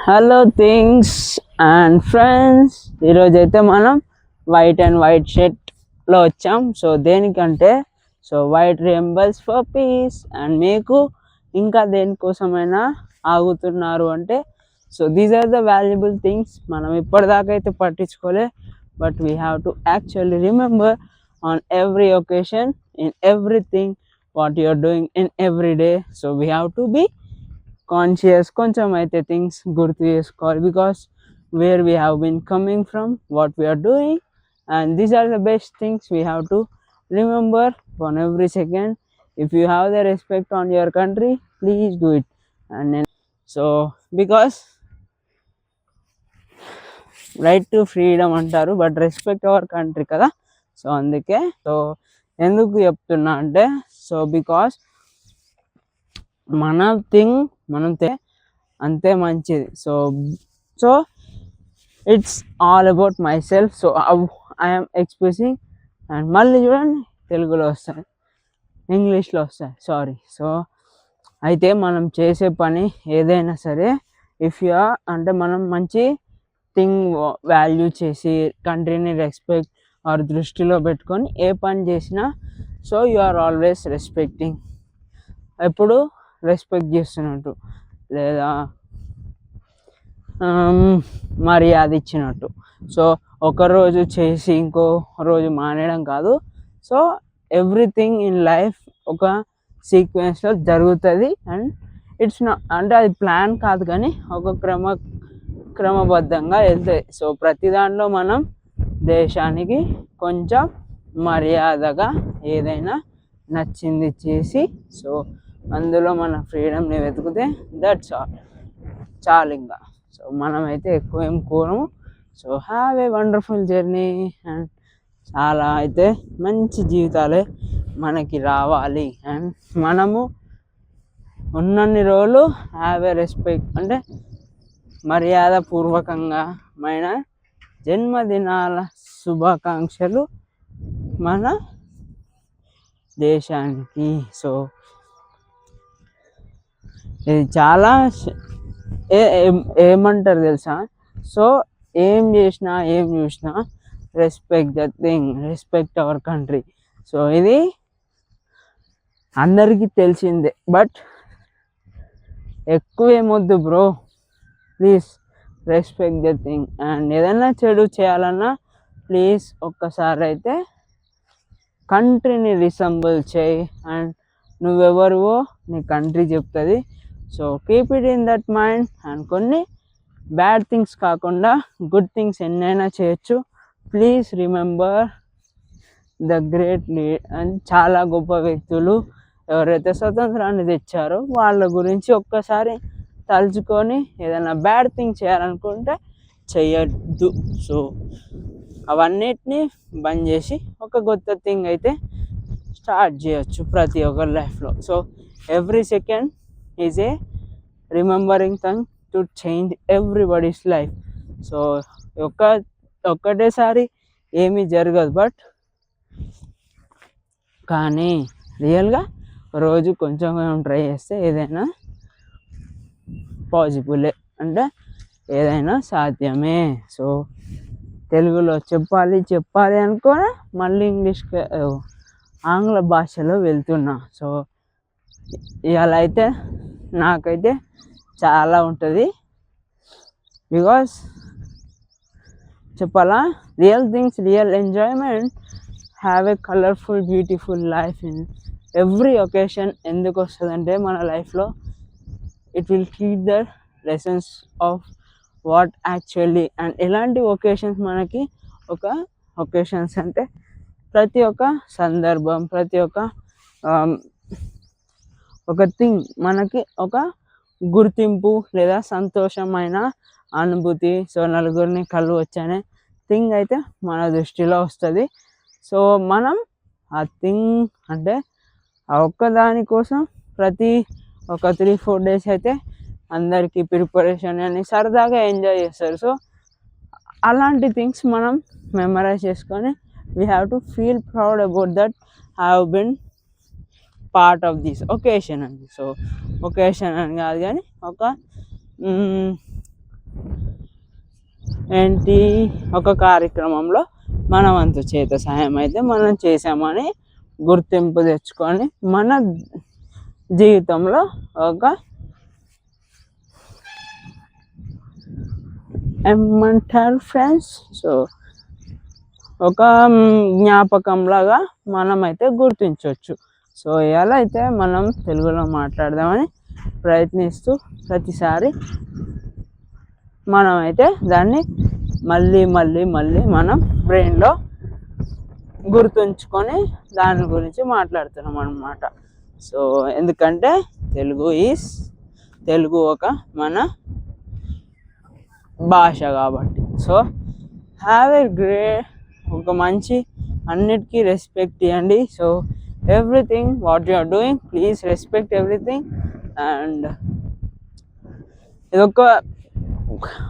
Hello things and friends, ఈరోజైతే మనం white and white షర్ట్లో వచ్చాం. సో దేనికంటే white ribbons for peace. And మీకు ఇంకా దేనికోసమైనా ఆగుతున్నారు అంటే these are the valuable things. మనం ఇప్పటిదాకా అయితే పట్టించుకోలే, but we have to actually remember on every occasion, in everything what you are doing in every day. So we have to be conscious, కొంచెం అయితే థింగ్స్ గుర్తు చేసుకోవాలి, because where we have been coming from, what we're doing, and these are the best things we have to remember on every second. If you have the respect on your country, please do it. And then, so because right to freedom అంటారు, but respect our country కదా. So అందుకే ఎందుకు చెప్తున్నా అంటే because మన thing మనం అంతే మంచిది. So it's all about my self. So I'm expressing. And మళ్ళీ చూడండి, తెలుగులో వస్తాయి, ఇంగ్లీష్లో వస్తాయి, సారీ. సో అయితే మనం చేసే పని ఏదైనా సరే, ఇఫ్ యూ అంటే మనం మంచి థింగ్ వాల్యూ చేసి కంట్రీని రెస్పెక్ట్ ఆర్ దృష్టిలో పెట్టుకొని ఏ పని చేసినా, so you are always respecting, ఎప్పుడు రెస్పెక్ట్ చేస్తున్నట్టు, లేదా మర్యాద ఇచ్చినట్టు. సో ఒకరోజు చేసి ఇంకో రోజు మానేయడం కాదు. సో ఎవ్రీథింగ్ ఇన్ లైఫ్ ఒక సీక్వెన్స్లో జరుగుతుంది. అండ్ ఇట్స్ నాట్ అంటే అది ప్లాన్ కాదు, కానీ ఒక క్రమబద్ధంగా వెళ్తాయి. సో ప్రతి దాంట్లో మనం దేశానికి కొంచెం మర్యాదగా ఏదైనా నచ్చింది చేసి, సో అందులో మన ఫ్రీడమ్ని వెతికితే దట్స్ ఆల్, చాలు. ఇంకా సో మనమైతే ఎక్కువ ఏం కోరము. So have a wonderful journey. And చాలా అయితే మంచి జీవితాలే మనకి రావాలి. అండ్ మనము ఉన్నన్ని రోజులు హ్యావ్ ఏ రెస్పెక్ట్, అంటే మర్యాద పూర్వకంగా జన్మదినాల శుభాకాంక్షలు మన దేశానికి. సో ఇది చాలా ఏమంటారు తెలుసా? సో ఏం చేసినా ఏం చూసినా respect the thing, respect our country. So ఇది అందరికీ తెలిసిందే, బట్ ఎక్కువ ఏమొద్దు bro, please respect the thing. And ఏదైనా చెడు చేయాలన్నా ప్లీజ్ ఒక్కసారి అయితే కంట్రీని రిసెంబుల్ చేయి. అండ్ నువ్వెవరివో నీ కంట్రీ చెప్తుంది. So keep it in that mind. And కొన్ని బ్యాడ్ థింగ్స్ కాకుండా గుడ్ థింగ్స్ ఎన్నైనా చేయొచ్చు. Please remember the great lead. And చాలా గొప్ప వ్యక్తులు ఎవరైతే స్వతంత్రాన్ని తెచ్చారో వాళ్ళ గురించి ఒక్కసారి తలుచుకొని ఏదైనా బ్యాడ్ థింగ్ చేయాలనుకుంటే చెయ్యొద్దు. సో అవన్నిటినీ బంద్ చేసి ఒక కొత్త థింగ్ అయితే స్టార్ట్ చేయొచ్చు ప్రతి ఒక్కరి లైఫ్లో. So every second is a remembering thing to change everybody's life. So ఒక్కటేసారి ఏమీ జరగదు, బట్ కానీ రియల్గా రోజు కొంచెం ట్రై చేస్తే ఏదైనా పాసిబులే, అంటే ఏదైనా సాధ్యమే. సో తెలుగులో చెప్పాలి అనుకోని మళ్ళీ ఇంగ్లీష్కి ఆంగ్ల భాషలో వెళ్తున్నా. సో ఇవాళ అయితే నాకైతే చాలా ఉంటుంది, బికాస్ చెప్పాలా, real things, real enjoyment, have a colourful beautiful life in every occasion. ఎందుకు వస్తుందంటే మన లైఫ్లో it will teach the lessons of what actually. And ఎలాంటి ఒకేషన్స్ మనకి ఒకేషన్స్ అంటే ప్రతి ఒక్క సందర్భం, ప్రతి ఒక థింగ్ మనకి ఒక గుర్తింపు లేదా సంతోషమైన అనుభూతి. సో నలుగురిని కలవచ్చనే థింగ్ అయితే మన దృష్టిలో వస్తుంది. సో మనం ఆ థింగ్ అంటే ఆ ఒక్కదాని కోసం ప్రతి ఒక 3-4 days అయితే అందరికీ ప్రిపరేషన్ అని సరదాగా ఎంజాయ్ చేస్తారు. సో అలాంటి థింగ్స్ మనం మెమరైజ్ చేసుకొని we have to feel proud about that have been part of this occasion అండి. సో ఒకేషన్ అని కాదు, కానీ ఒక ఏంటి, ఒక కార్యక్రమంలో మన వంతు చేత సహాయం అయితే మనం చేసామని గుర్తింపు తెచ్చుకొని మన జీవితంలో ఒక ఏమంటారు ఫ్రెండ్స్, సో ఒక జ్ఞాపకంలాగా మనమైతే గుర్తించవచ్చు. సో ఇలా అయితే మనం తెలుగులో మాట్లాడదామని ప్రయత్నిస్తూ ప్రతిసారి మనమైతే దాన్ని మళ్ళీ మళ్ళీ మళ్ళీ మనం బ్రెయిన్లో గుర్తుంచుకొని దాని గురించి మాట్లాడుతున్నాం అన్నమాట. సో ఎందుకంటే తెలుగు ఒక మన భాష కాబట్టి. సో హ్యావ్ ఏ గ్రేట్, ఒక మంచి అన్నిటికీ రెస్పెక్ట్ ఇవ్వండి. So everything what you are doing, please respect everything. And ఇది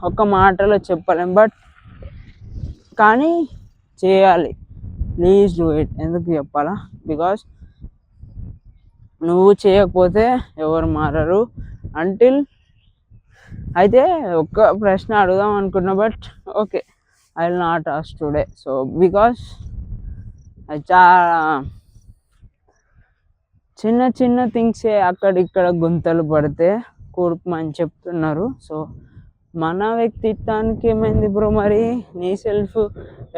ఒక మాటలో చెప్పలేం, బట్ కానీ చేయాలి. Please do it. ఎందుకు చెప్పాలా, బికాస్ నువ్వు చేయకపోతే ఎవరు మారరు. అంటిల్ అయితే ఒక్క ప్రశ్న అడుగుదాం అనుకున్నా, but okay, I will not ask today. So because అది చాలా చిన్న చిన్న థింగ్సే అక్కడిక్కడ గుంతలు పడితే కూర్పమని చెప్తున్నారు. సో మన వ్యక్తిత్వానికి ఏమైంది బ్రో, మరి నీ సెల్ఫ్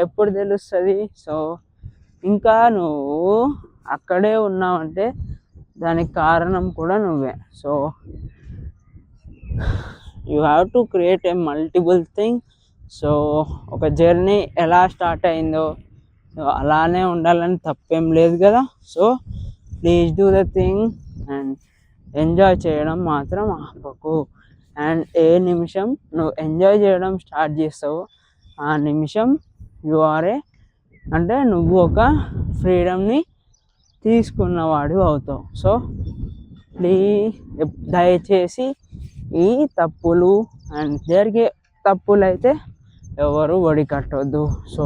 ఎప్పుడు తెలుస్తుంది? సో ఇంకా నువ్వు అక్కడే ఉన్నావంటే దానికి కారణం కూడా నువ్వే. So you have to create a multiple thing. So ఒక జర్నీ ఎలా స్టార్ట్ అయిందో అలానే ఉండాలని తప్పేం లేదు కదా. So please do the thing and enjoy చేయడం మాత్రం ఆపకు. అండ్ ఏ నిమిషం నువ్వు ఎంజాయ్ చేయడం స్టార్ట్ చేస్తావో ఆ నిమిషం అంటే నువ్వు ఒక ఫ్రీడమ్ని తీసుకున్నవాడు అవుతావు. సో ప్లీజ్ దయచేసి ఈ తప్పులు అండ్ జరిగే తప్పులు అయితే ఎవరు ఒడికట్టొద్దు. సో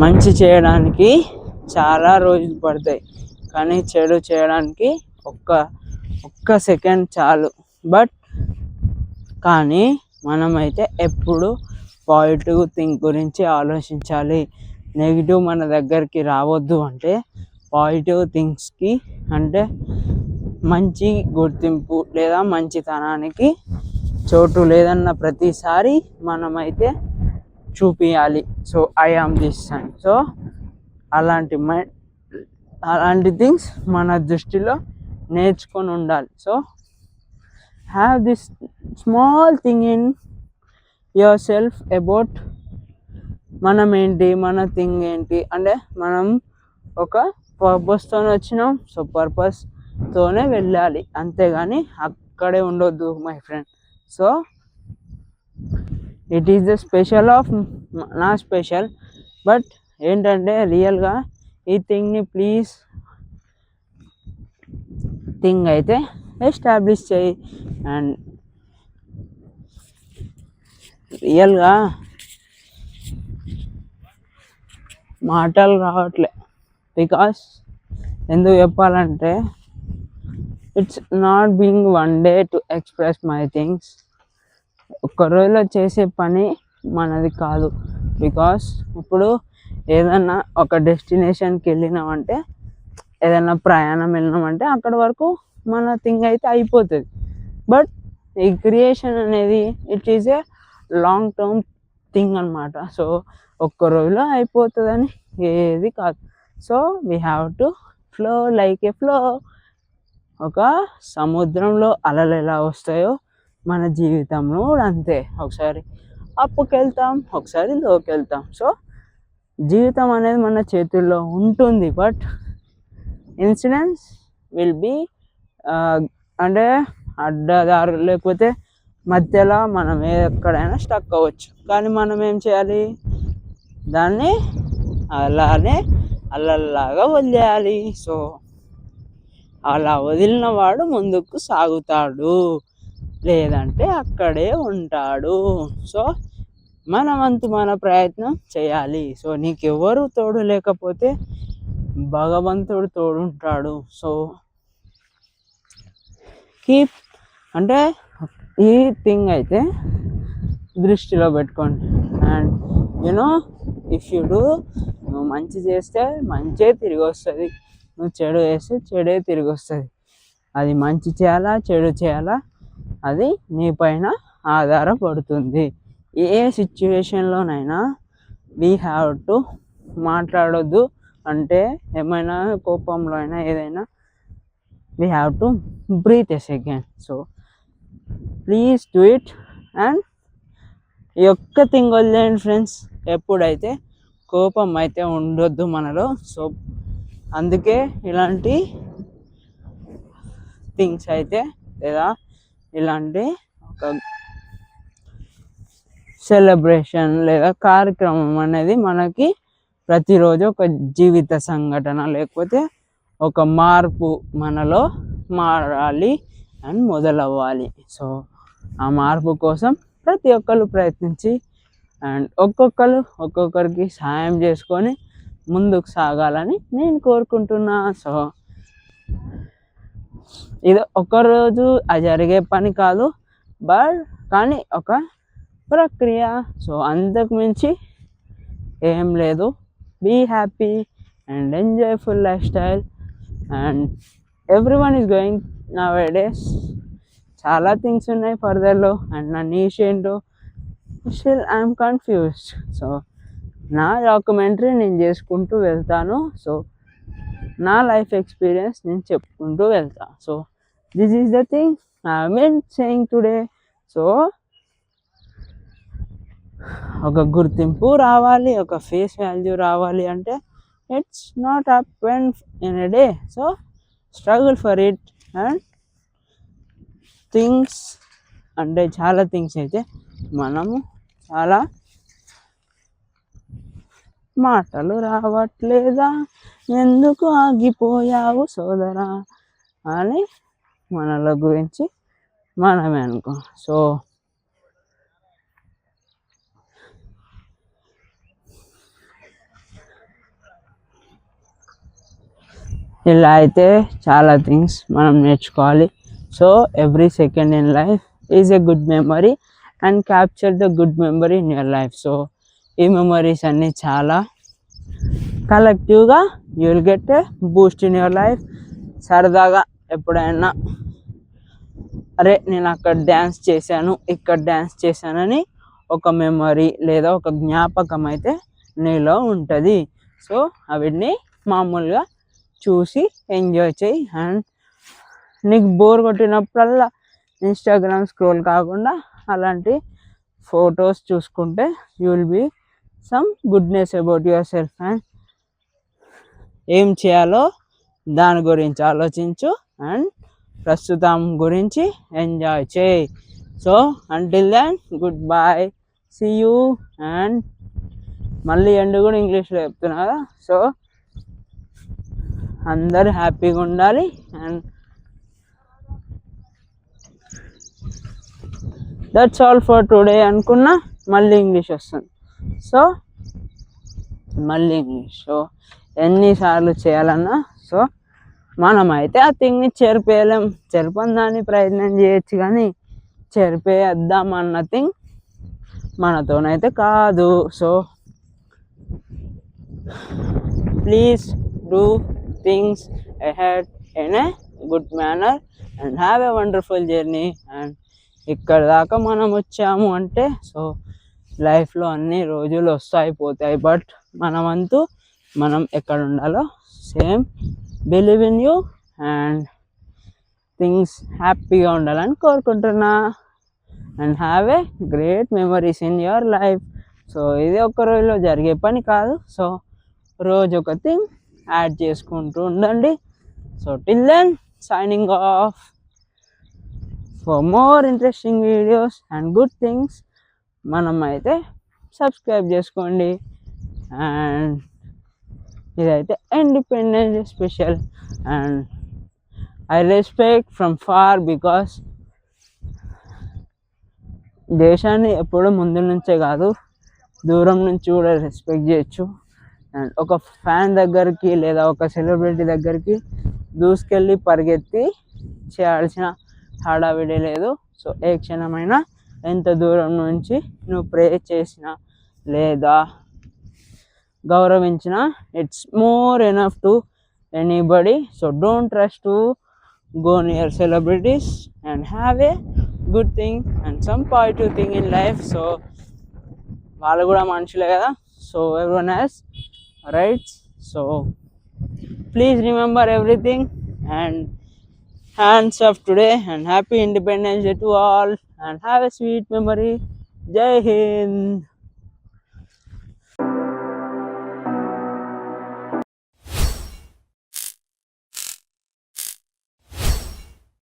మంచి చేయడానికి చాలా రోజులు పడతాయి, కానీ చెడు చేయడానికి ఒక్క సెకండ్ చాలు. బట్ కానీ మనమైతే ఎప్పుడు పాజిటివ్ థింగ్ గురించి ఆలోచించాలి. నెగిటివ్ మన దగ్గరికి రావద్దు. అంటే పాజిటివ్ థింగ్స్కి అంటే మంచి గుర్తింపు లేదా మంచితనానికి చోటు లేదన్న ప్రతిసారి మనమైతే చూపించాలి. So I am this and so అలాంటి థింగ్స్ మన దృష్టిలో నేర్చుకొని ఉండాలి. So have this small thing in yourself about మనం ఏంటి, మన థింగ్ ఏంటి, అంటే మనం ఒక పర్పస్తో వచ్చినాం. సో పర్పస్తోనే వెళ్ళాలి, అంతేగాని అక్కడే ఉండొద్దు my friend. So it is the special of నా స్పెషల్, బట్ ఏంటంటే రియల్గా ఈ థింగ్ని ప్లీజ్ థింగ్ అయితే ఎస్టాబ్లిష్ చేయి. అండ్ రియల్గా మాటలు రావట్లే, బికాస్ ఎందుకు చెప్పాలంటే it's not being one day to express my things. ఒక్క రోజులో చేసే పని మనది కాదు. బికాస్ ఇప్పుడు ఏదన్నా ఒక డెస్టినేషన్కి వెళ్ళినామంటే, ఏదైనా ప్రయాణం వెళ్ళినామంటే అక్కడ వరకు మన థింగ్ అయితే అయిపోతుంది. బట్ ఈ క్రియేషన్ అనేది it is a long term thing అనమాట. సో ఒక్క రోజులో అయిపోతుందని ఏది కాదు. So we have to flow like A flow. ఒక సముద్రంలో అలలు ఎలా వస్తాయో మన జీవితంలో కూడా అంతే. ఒకసారి అప్పుకి వెళ్తాం, ఒకసారి లోకి వెళ్తాం. సో జీవితం అనేది మన చేతుల్లో ఉంటుంది, బట్ ఇన్సిడెంట్స్ విల్ బీ అంటే అడ్డదారు లేకపోతే మధ్యలో మనం ఎక్కడైనా స్టక్ అవ్వచ్చు. కానీ మనం ఏం చేయాలి, దాన్ని అలానే అల్లల్లాగా వదిలేయాలి. సో అలా వదిలిన వాడు ముందుకు సాగుతాడు, లేదంటే అక్కడే ఉంటాడు. సో మన వంతు మన ప్రయత్నం చేయాలి. సో నీకెవరు తోడు లేకపోతే భగవంతుడు తోడుంటాడు. సో కీప్ అంటే ఈ థింగ్ అయితే దృష్టిలో పెట్టుకోండి. And you know if you do, నువ్వు మంచి చేస్తే మంచే తిరిగి వస్తుంది, నువ్వు చెడు చేస్తే చెడే తిరిగి వస్తుంది. అది మంచి చేయాలా చెడు చేయాలా అది నీ పైన ఆధారపడుతుంది. ఏ సిచ్యువేషన్లోనైనా వీ హ్యావ్ టు మాట్లాడొద్దు అంటే ఏమైనా కోపంలో అయినా ఏదైనా we have to breathe a second. So please do it. And ఈ ఒక్క థింగ్ వదిలేండి ఫ్రెండ్స్, ఎప్పుడైతే కోపం అయితే ఉండొద్దు మనలో. సో అందుకే ఇలాంటి థింగ్స్ అయితే లేదా ఇలాంటి ఒక సెలబ్రేషన్ లేదా కార్యక్రమం అనేది మనకి ప్రతిరోజు ఒక జీవిత సంఘటన లేకపోతే ఒక మార్పు మనలో మారాలి అండ్ మొదలవ్వాలి. సో ఆ మార్పు కోసం ప్రతి ఒక్కరు ప్రయత్నించి అండ్ ఒక్కొక్కరికి సాయం చేసుకొని ముందుకు సాగాలని నేను కోరుకుంటున్నా. సో ఇది ఒకరోజు అది జరిగే పని కాదు, కానీ ఒక ప్రక్రియ. సో అంతకు మించి ఏం లేదు. Be happy and enjoyful life style. And everyone is going nowadays. చాలా థింగ్స్ ఉన్నాయి ఫర్దర్లో అండ్ నా నీష్ ఏంటో స్టిల్ ఐఎమ్ కన్ఫ్యూజ్డ్. సో నా డాక్యుమెంటరీ నేను చేసుకుంటూ వెళ్తాను. సో నా లైఫ్ ఎక్స్పీరియన్స్ నేను చెప్పుకుంటూ వెళ్తాను. So this is the thing I mean saying today. So ఒక గుర్తింపు రావాలి, ఒక ఫేస్ వాల్యూ రావాలి అంటే it's not happen in a day. So struggle for it. And things అంటే చాలా థింగ్స్ అయితే మనము చాలా మాటలు రావట్లేదా ఎందుకు ఆగిపోయావు సోదరా అని మనల గురించి మనమే అనుకో. సో ఇలా అయితే చాలా థింగ్స్ మనం నేర్చుకోవాలి. So every second in life is a good memory and capture the good memory in your life. So ఈ మెమరీస్ అన్నీ చాలా కలెక్టివ్గా you will get a boost in your life. సరదాగా ఎప్పుడైనా అరే నేను అక్కడ డ్యాన్స్ చేశాను ఇక్కడ డ్యాన్స్ చేశానని ఒక మెమరీ లేదా ఒక జ్ఞాపకం అయితే నీలో ఉంటుంది. సో అవిటిని మామూలుగా చూసి ఎంజాయ్ చేయి. అండ్ నీకు బోర్ కొట్టినప్పుడల్లా ఇన్స్టాగ్రామ్ స్క్రోల్ కాకుండా అలాంటి ఫొటోస్ చూసుకుంటే you will be some goodness about yourself. And ఏం చేయాలో దాని గురించి ఆలోచించు అండ్ ప్రస్తుతం గురించి ఎంజాయ్ చేయి. So until then goodbye, see you. And మళ్ళీ ఎండ్ కూడా ఇంగ్లీష్లో చెప్తున్నా కదా. సో అందరు హ్యాపీగా ఉండాలి. And that's all for today అనుకున్నా మళ్ళీ ఇంగ్లీష్ వస్తుంది. సో మళ్ళీ ఇంగ్లీష్. సో ఎన్నిసార్లు చేయాలన్నా సో మనమైతే ఆ థింగ్ని చెరిపేయలేం. చెరిపందాన్ని ప్రయత్నం చేయొచ్చు కానీ చెరిపేద్దామన్న థింగ్ మనతోనైతే కాదు. So please do things ahead in a good manner and have a wonderful journey. And ఇక్కడ దాకా మనం వచ్చాము అంటే సో లైఫ్లో అన్ని రోజులు వస్తాయి పోతాయి, బట్ మనమంతూ మనం ఎక్కడ ఉండాలో same believe in you and things హ్యాపీగా ఉండాలని కోరుకుంటున్నా. And have a great memories in your life. So ఇది ఒక్క రోజులో జరిగే పని కాదు. సో రోజు ఒక థింగ్ యాడ్ చేసుకుంటూ ఉండండి. So till then signing off. For more interesting videos and good things మనం అయితే సబ్స్క్రైబ్ చేసుకోండి. అండ్ ఇదైతే Independence Day special. And I respect from far because దేశాన్ని ఎప్పుడూ ముందు నుంచే కాదు దూరం నుంచి కూడా రెస్పెక్ట్ చేయొచ్చు. అండ్ ఒక ఫ్యాన్ దగ్గరికి లేదా ఒక సెలబ్రిటీ దగ్గరికి దూసుకెళ్ళి పరిగెత్తి చేయాల్సిన హడావిడి లేదు. సో ఏ క్షణమైనా ఎంత దూరం నుంచి నువ్వు ప్రే చేసినా లేదా గౌరవించిన, it's more enough to anybody. So don't rush to go near celebrities and have a good thing and some positive thing in life. So వాళ్ళు కూడా మనుషులే కదా. So everyone has rights. So please remember everything and hands up today and happy Independence Day to all and have a sweet memory. Jai Hind.